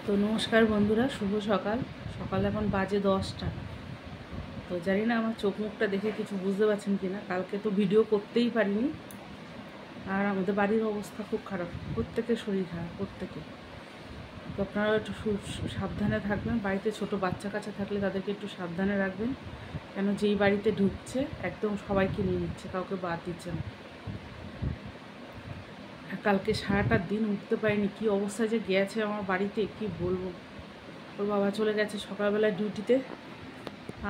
তো নমস্কার বন্ধুরা, শুভ সকাল। সকাল এখন বাজে 10টা। তো জানি না আমার চোখ মুখটা দেখে কিছু বুঝতে পারছেন কি না। কালকে তো ভিডিও করতেই পারিনি। আর আমাদের বাড়ির অবস্থা খুব খারাপ, প্রত্যেকের শরীর খারাপ, প্রত্যেকে। তো আপনারা একটু সাবধানে থাকবেন। বাড়িতে ছোট বাচ্চা কাচ্চা থাকলে তাদেরকে একটু সাবধানে রাখবেন, কেন যেই বাড়িতে ঢুকছে একদম সবাইকে নিয়ে নিচ্ছে, কাউকে বাদ দিচ্ছে না। কালকে সারাটা দিন উঠতে পারিনি, কী অবস্থায় যে গেছে আমার বাড়িতে কি বলবো। ওর বাবা চলে গেছে সকালবেলা ডিউটিতে,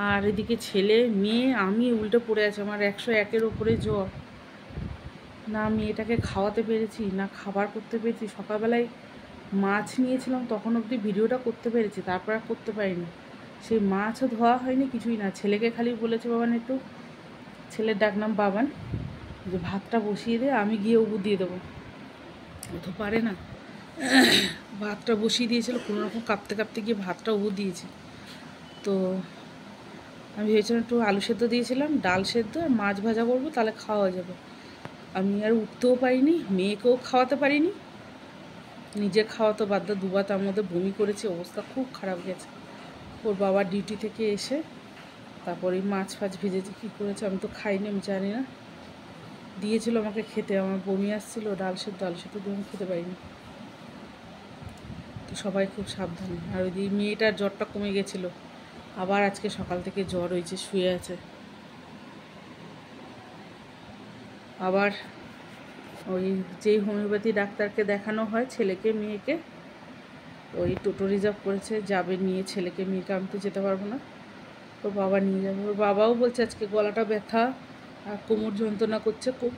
আর এদিকে ছেলে মেয়ে আমি উল্টে পড়ে আছে। আমার 101-এর ওপরে জ্বর। না মেয়েটাকে খাওয়াতে পেরেছি, না খাবার করতে পেরেছি। সকালবেলায় মাছ নিয়েছিলাম, তখন অবধি ভিডিওটা করতে পেরেছি, তারপর আর করতে পারিনি। সেই মাছও ধোয়া হয়নি, কিছুই না। ছেলেকে খালি বলেছে বাবান একটু, ছেলের ডাক নাম বাবান, যে ভাতটা বসিয়ে দে, আমি গিয়ে উবু দিয়ে দেবো। ও তো পারে না। ভাতটা বসিয়ে দিয়েছিল, কোনো রকম কাঁপতে কাঁপতে গিয়ে ভাতটা উবু দিয়েছে। তো আমি ভেবেছিলাম একটু আলু সেদ্ধ দিয়েছিলাম, ডাল সেদ্ধ আর মাছ ভাজা করবো, তাহলে খাওয়া যাবে। আমি আর উঠতেও পারিনি, মেয়েকেও খাওয়াতে পারিনি, নিজে খাওয়াতে বাধ্য। দুবার তার মধ্যে বমি করেছে, অবস্থা খুব খারাপ গেছে। ওর বাবা ডিউটি থেকে এসে তারপরে মাছ ফাছ ভেজেছে, কী করেছে আমি তো খাইনি, আমি জানি না। দিয়েছিল আমাকে খেতে, আমার বমি আসছিলো, ডাল সেদ্ধ দিয়ে আমি খেতে পারিনি। তো সবাই খুব সাবধানে। আর ওই মেয়েটার জ্বরটা কমে গেছিলো, আবার আজকে সকাল থেকে জ্বর হয়েছে, শুয়ে আছে। আবার ওই যেই হোমিওপ্যাথি ডাক্তারকে দেখানো হয় ছেলেকে মেয়েকে, ওই টোটো রিজার্ভ করেছে, যাবে নিয়ে ছেলেকে মেয়েকে। আমি তো যেতে পারবো না, ওর বাবা নিয়ে যাবে। ওর বাবাও বলছে আজকে গলাটা ব্যথা আর কোমর যন্ত্রণা করছে খুব।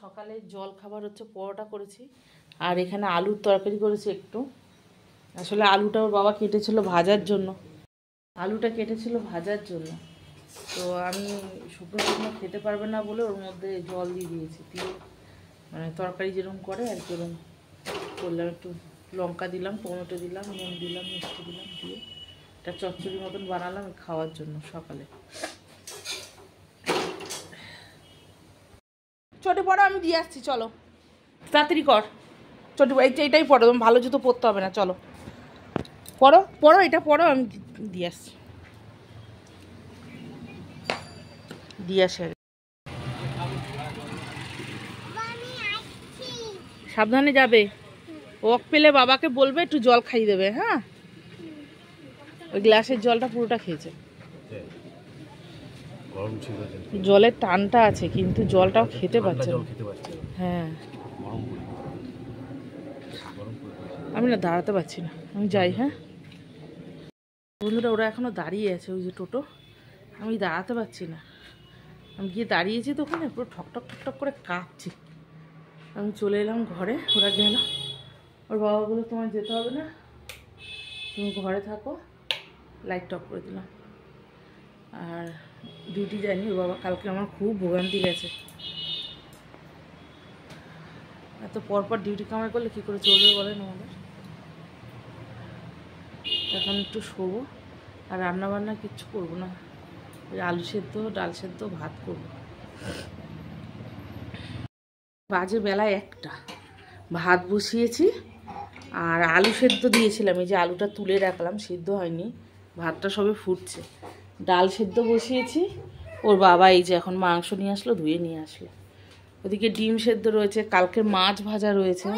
সকালে জল খাবার হচ্ছে পরোটা করেছি, আর এখানে আলুর তরকারি করেছি একটু। আসলে আলুটা ওর বাবা কেটেছিল ভাজার জন্য, তো আমি শুকনো শুকনো খেতে পারবে না বলে ওর মধ্যে জল দিয়ে দিয়েছি, দিয়ে মানে তরকারি যেরকম করে আর কি ওরকম করলাম। একটু লঙ্কা দিলাম, টমেটো দিলাম, নুন দিলাম, মিষ্টি দিলাম, দিয়ে একটা চচ্চড়ি মতন বানালাম খাওয়ার জন্য সকালে। চটি পড়ো, আমি দিয়ে আসছি, চলো তাড়াতাড়ি কর। চটি এইটাই পড়ো, তুমি ভালো জুতো পরতে হবে না, চলো পড়ো এটা পড়ো, আমি দিয়ে আসছি, দিয়ে আসে। সাবধানে যাবে, ওক পেলে বাবাকে বলবে একটু জল খাইয়ে দেবে। হ্যাঁ, ওই গ্লাসের জলটা পুরোটা খেয়েছে। জলের টানটা আছে কিন্তু জলটাও খেতে পারছে না। হ্যাঁ, আমি না দাঁড়াতে পারছি না, আমি যাই। হ্যাঁ বন্ধুরা, ওরা এখনো দাঁড়িয়ে আছে, ওই যে টোটো। আমি দাঁড়াতে পারছি না, আমি গিয়ে দাঁড়িয়েছি তো ওখানে, পুরো ঠকঠক ঠকঠক করে কাঁপছি। আমি চলে এলাম ঘরে, ওরা গেল। ওর বাবা বলে তোমার যেতে হবে না, তুমি ঘরে থাকো, লাইটটা অফ করে দিলাম। আর ডিউটি যায়নি ওর বাবা। কালকে আমার খুব ভোগান্তি গেছে, এত পরপর ডিউটি কামাই করলে কী করে চলবে বলেন আমাদের। এখন একটু শোবো, আর রান্নাবান্না কিচ্ছু করবো না, ওই আলু সেদ্ধ, ডাল সেদ্ধ, ভাত করবো। বাজে বেলা 1টা, ভাত বসিয়েছি আর আলু সেদ্ধ দিয়েছিলাম, এই যে আলুটা তুলে রাখলাম, সিদ্ধ হয়নি, ভাতটা সবে ফুটছে। ডাল সেদ্ধ বসিয়েছি। ওর বাবা এই যে এখন মাংস নিয়ে আসলো, ধুয়ে নিয়ে আসলো। ওদিকে ডিম সেদ্ধ রয়েছে, কালকে মাছ ভাজা রয়েছে।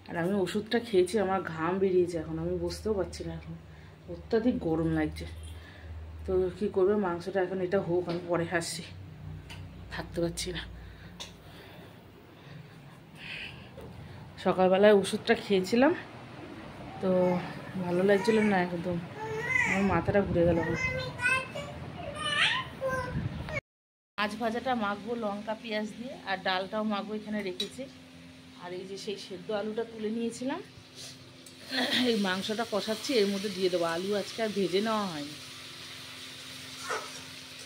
আর আমি ওষুধটা খেয়েছি, আমার ঘাম বেরিয়েছে, এখন আমি বসতেও পারছি না, এখন অত্যাধিক গরম লাগছে। তো কী করবে, মাংসটা এখন এটা হোক, আমি পরে আসছি, থাকতে পারছি না। সকালবেলায় ওষুধটা খেয়েছিলাম তো ভালো লাগছিল না একদম, আমার মাথাটা ঘুরে গেল। মাছ ভাজাটা মাখবো লঙ্কা পেঁয়াজ দিয়ে, আর ডালটাও মাখবো, এখানে রেখেছি। আর এই যে সেই সেদ্ধ আলুটা তুলে নিয়েছিলাম, এই মাংসটা কষাচ্ছি, এর মধ্যে দিয়ে দেবো। আলু আজকে আর ভেজে নেওয়া হয়নি।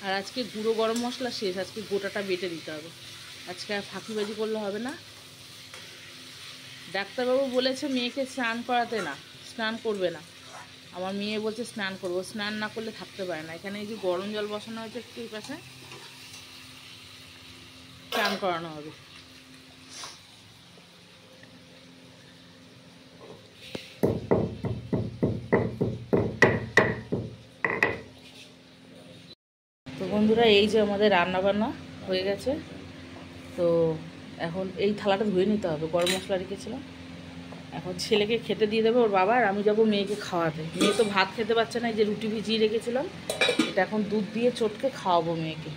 আর আজকে গুঁড়ো গরম মশলা শেষ, আজকে গোটাটা বেটে দিতে হবে। আজকে আর ফাঁকিবাজি করলে হবে না, ডাক্তারবাবু বলেছে মেয়েকে স্নান করাতে না, স্নান করবে না। আমার মেয়ে বলছে স্নান করবো, স্নান না করলে থাকতে পারে না। এখানে এই যে গরম জল বসানো হয়েছে একটু এই পাশে, স্নান করানো হবে। তো বন্ধুরা, এই যে আমাদের রান্না বান্না হয়ে গেছে। তো এখন এই থালাটা ধুয়ে নিতে হবে, গরম মশলা রেখেছিলাম। এখন ছেলেকে খেতে দিয়ে দেবে ওর বাবা, আর আমি যাবো মেয়েকে খাওয়াতে। মেয়ে তো ভাত খেতে পারছে না, এই যে রুটি ভিজিয়ে রেখেছিলাম, এটা এখন দুধ দিয়ে চটকে খাওয়াবো মেয়েকে।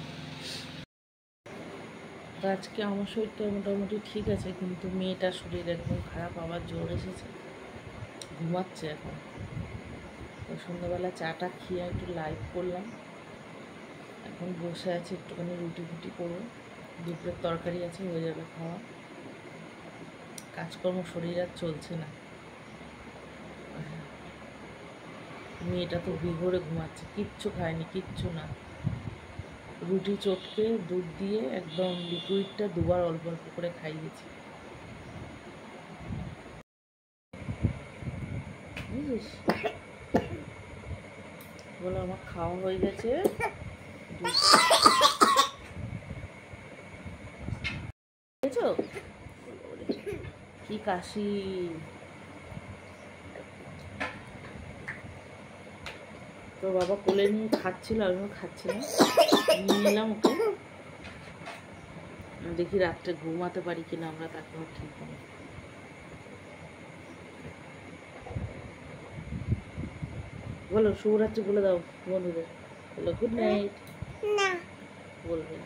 তো আজকে আমার শরীরটা মোটামুটি ঠিক আছে, কিন্তু মেয়েটার শরীর একদম খারাপ, আবার জ্বর এসেছে, ঘুমাচ্ছে এখন। তো সন্ধ্যাবেলা চাটা খেয়ে একটু লাইভ করলাম, এখন বসে আছি, একটুখানি রুটি ফুটি করবো। দুপুরের তরকারি আছে, হয়ে যাবে খাওয়া। কাজকর্ম শরীর আর চলছে না। মেয়েটা তো বিঘরে ঘুমাচ্ছে, কিচ্ছু খায়নি, কিচ্ছু না। রুটি চটকে দুধ দিয়ে একদম লিকুইডটা দুবার অল্প অল্প করে খাইয়েছি, বুঝিস? বলো আমার খাওয়া হয়ে গেছে। কি কাশি! তো বাবা কোলে নিয়ে খাচ্ছিল, আমিও খাচ্ছিলাম, নিয়ে এলাম ওকে। দেখি রাত্রে ঘুমাতে পারি কিনা আমরা, তারপর ঠিক হবে। বলো শুভরাত্রি বলে দাও বন্ধুদের, বলো গুড নাইট বলবে।